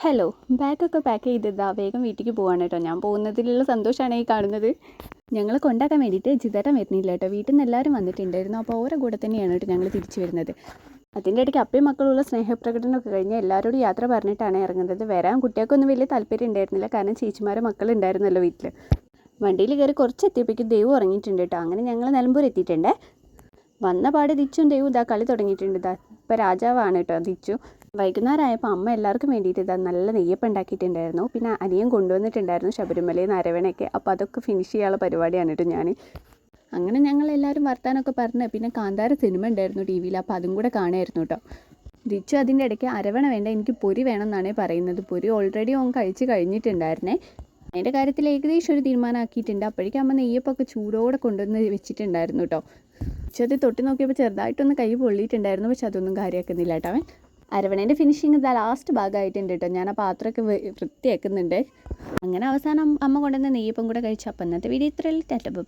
Hello, ബാഗൊക്കെ pack ചെയ്തതാ വേഗം വീട്ടിലേക്ക് പോവാണ് കേട്ടോ. ഞാൻ പോകുന്നതിലുള്ള സന്തോഷമാണ് ഈ കാണുന്നത്. ഞങ്ങൾ കൊണ്ടാക്കാൻ വേണ്ടിയിട്ട് ജിതേട്ടൻ വരുന്നില്ല കേട്ടോ. വീട്ടിൽ നിന്ന് എല്ലാവരും വന്നിട്ടുണ്ടായിരുന്നു. അപ്പോൾ ഓരോ കൂടെ തന്നെയാണ് കേട്ടോ ഞങ്ങൾ തിരിച്ചു വരുന്നത്. അതിൻ്റെ ഇടയ്ക്ക് അപ്പയും മക്കളുള്ള സ്നേഹപ്രകടനമൊക്കെ കഴിഞ്ഞ് എല്ലാവരോടും യാത്ര പറഞ്ഞിട്ടാണ് ഇറങ്ങുന്നത്. വരാൻ കുട്ടികൾക്കൊന്നും വലിയ താല്പര്യം ഉണ്ടായിരുന്നില്ല, കാരണം ചേച്ചിമാരെ മക്കളുണ്ടായിരുന്നല്ലോ വീട്ടിൽ. വണ്ടിയിൽ കയറി കുറച്ച് എത്തിയപ്പോഴേക്കും ദേവ് ഉറങ്ങിയിട്ടുണ്ട് കേട്ടോ. അങ്ങനെ ഞങ്ങൾ നിലമ്പൂർ എത്തിയിട്ടുണ്ട്. വന്ന പാട് ദിച്ചും ദേവും ഇതാ കളി തുടങ്ങിയിട്ടുണ്ട്. ഇതാ ഇപ്പോൾ രാജാവാണ് കേട്ടോ ദിച്ചു. വൈകുന്നേരമായപ്പോൾ അമ്മ എല്ലാവർക്കും വേണ്ടിയിട്ട് ഇതാ നല്ല നെയ്യപ്പം ഉണ്ടാക്കിയിട്ടുണ്ടായിരുന്നു. പിന്നെ അനിയൻ കൊണ്ടുവന്നിട്ടുണ്ടായിരുന്നു ശബരിമലയിൽ നിന്ന് അരവണയൊക്കെ. അപ്പോൾ അതൊക്കെ ഫിനിഷ് ചെയ്യാനുള്ള പരിപാടിയാണ് കേട്ടോ ഞാൻ. അങ്ങനെ ഞങ്ങൾ എല്ലാവരും വർത്താനമൊക്കെ പറഞ്ഞ് പിന്നെ കാന്താര സിനിമ ഉണ്ടായിരുന്നു ടി വിയിൽ. അപ്പോൾ അതും കൂടെ കാണുമായിരുന്നു കേട്ടോ. ദിച്ചു അതിൻ്റെ ഇടയ്ക്ക് അരവണ വേണ്ട, എനിക്ക് പൊരി വേണം എന്നാണ് പറയുന്നത്. പൊരി ഓൾറെഡി ഓൻ കഴിച്ച് കഴിഞ്ഞിട്ടുണ്ടായിരുന്നേ. അതിൻ്റെ കാര്യത്തിൽ ഏകദേശം ഒരു തീരുമാനമാക്കിയിട്ടുണ്ട്. അപ്പോഴേക്കും അമ്മ നെയ്യപ്പൊക്കെ ചൂടോടെ കൊണ്ടുവന്ന് വെച്ചിട്ടുണ്ടായിരുന്നു കേട്ടോ. പക്ഷെ അത് തൊട്ട് നോക്കിയപ്പോൾ ചെറുതായിട്ടൊന്ന് കൈ പൊള്ളിയിട്ടുണ്ടായിരുന്നു. പക്ഷെ അതൊന്നും കാര്യമാക്കുന്നില്ല കേട്ടോ അവൻ. അരവണേൻ്റെ ഫിനിഷിങ് ഇതാ ലാസ്റ്റ് ഭാഗമായിട്ടുണ്ട് കേട്ടോ. ഞാൻ ആ പാത്രമൊക്കെ വൃത്തിയാക്കുന്നുണ്ട്. അങ്ങനെ അവസാനം അമ്മ കൊണ്ടുവന്ന നെയ്യപ്പം കൂടെ കഴിച്ചു. അപ്പം ഇന്നത്തെ വീഡിയോ ഇത്രയല്ലേ. ടാറ്റ ബൈ.